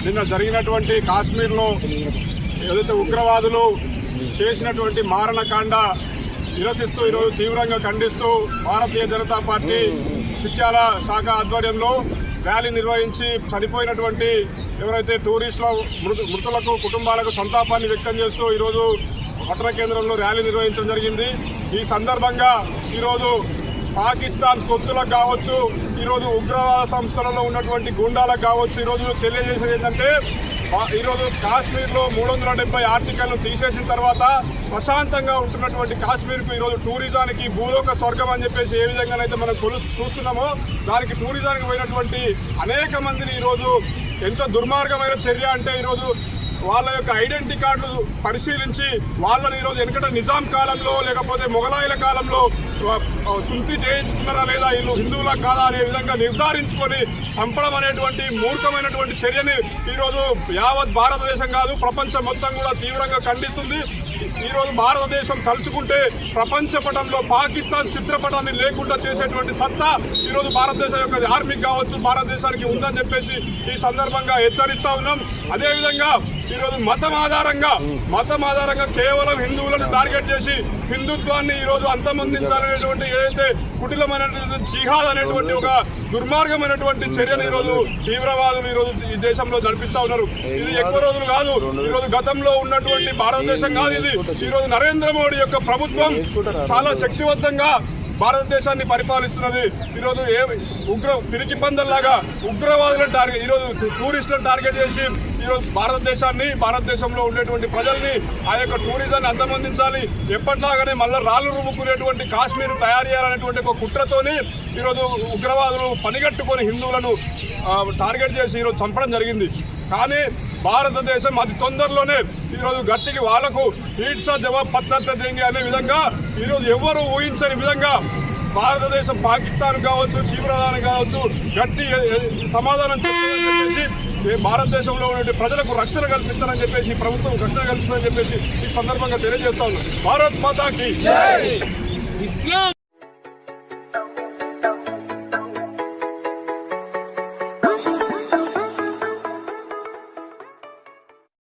నిన్న జరిగినటువంటి కాశ్మీర్లో ఏదైతే ఉగ్రవాదులు చేసినటువంటి మారణకాండ నిరసిస్తూ ఈరోజు తీవ్రంగా ఖండిస్తూ భారతీయ జనతా పార్టీ చిట్యాల శాఖ ఆధ్వర్యంలో ర్యాలీ నిర్వహించి చనిపోయినటువంటి ఎవరైతే టూరిస్టుల మృతులకు కుటుంబాలకు సంతాపాన్ని వ్యక్తం చేస్తూ ఈరోజు పట్టణ కేంద్రంలో ర్యాలీ నిర్వహించడం జరిగింది। ఈ సందర్భంగా ఈరోజు పాకిస్తాన్ తొత్తులకు కావచ్చు, ఈరోజు ఉగ్రవాద సంస్థలలో ఉన్నటువంటి గుండాలకు కావచ్చు, ఈరోజు తెలియజేసేది ఏంటంటే ఈరోజు కాశ్మీర్లో 370 ఆర్టికల్ను తీసేసిన తర్వాత ప్రశాంతంగా ఉంటున్నటువంటి కాశ్మీర్కు ఈరోజు టూరిజానికి భూలోక స్వర్గం అని చెప్పేసి ఏ విధంగానైతే మనం చూస్తున్నామో దానికి టూరిజానికి పోయినటువంటి అనేక మందిని ఈరోజు ఎంత దుర్మార్గమైన చర్య అంటే ఈరోజు వాళ్ళ యొక్క ఐడెంటిటీ కార్డులు పరిశీలించి వాళ్ళని ఈరోజు వెనకట నిజాం కాలంలో లేకపోతే మొఘలాయుల కాలంలో సుంతి చేయించుకున్నారా లేదా వీళ్ళు హిందువులా కాదా అనే విధంగా నిర్ధారించుకొని చంపడం అనేటువంటి మూర్ఖమైనటువంటి చర్యని ఈరోజు యావత్ భారతదేశం కాదు ప్రపంచం మొత్తం కూడా తీవ్రంగా ఖండిస్తుంది। ఈరోజు భారతదేశం తలుచుకుంటే ప్రపంచ పటంలో పాకిస్తాన్ చిత్రపటాన్ని లేకుండా చేసేటువంటి సత్తా ఈరోజు భారతదేశం యొక్క ఆర్మీకి కావచ్చు భారతదేశానికి ఉందని చెప్పేసి ఈ సందర్భంగా హెచ్చరిస్తా ఉన్నాం। అదేవిధంగా ఈరోజు మతం ఆధారంగా కేవలం హిందువులను టార్గెట్ చేసి హిందుత్వాన్ని ఈరోజు అంతమొందించాలనేటువంటి ఏదైతే కుటిలమైనటువంటి జిహాద్ అనేటువంటి ఒక దుర్మార్గమైనటువంటి చర్యను ఈరోజు తీవ్రవాదులు ఈరోజు ఈ దేశంలో నడిపిస్తా ఉన్నారు। ఇది ఎక్కువ రోజులు కాదు, ఈరోజు గతంలో ఉన్నటువంటి భారతదేశం కాదు ఇది। ఈరోజు నరేంద్ర మోడీ యొక్క ప్రభుత్వం చాలా శక్తివంతంగా భారతదేశాన్ని పరిపాలిస్తున్నది। ఈరోజు పిరికి పందల్లాగా ఉగ్రవాదులను టార్గెట్ ఈరోజు టూరిస్టులను టార్గెట్ చేసి ఈరోజు భారతదేశంలో ఉండేటువంటి ప్రజల్ని ఆ యొక్క టూరిజాన్ని అంతమొందించాలి, ఎప్పట్లాగానే మళ్ళీ రాళ్లు రుమ్ముకునేటువంటి కాశ్మీర్ తయారు చేయాలనేటువంటి ఒక కుట్రతోని ఈరోజు ఉగ్రవాదులు పనిగట్టుకొని హిందువులను టార్గెట్ చేసి ఈరోజు చంపడం జరిగింది। కానీ భారతదేశం అతి తొందరలోనే ఈరోజు గట్టికి వాళ్లకు ఈడ్సా జవాబ్ పత్తర్త దేంగి అనే విధంగా ఈరోజు ఎవరు ఊహించని విధంగా భారతదేశం పాకిస్తాన్ కావచ్చు తీవ్రవాదాన్ని కావచ్చు గట్టి సమాధానం చెప్పేసి భారతదేశంలో ఉన్న ప్రజలకు రక్షణ కల్పిస్తారని చెప్పేసి ప్రభుత్వం రక్షణ కల్పిస్తారని చెప్పేసి ఈ సందర్భంగా తెలియజేస్తా ఉన్నాం। భారత్ మాతాకి జై।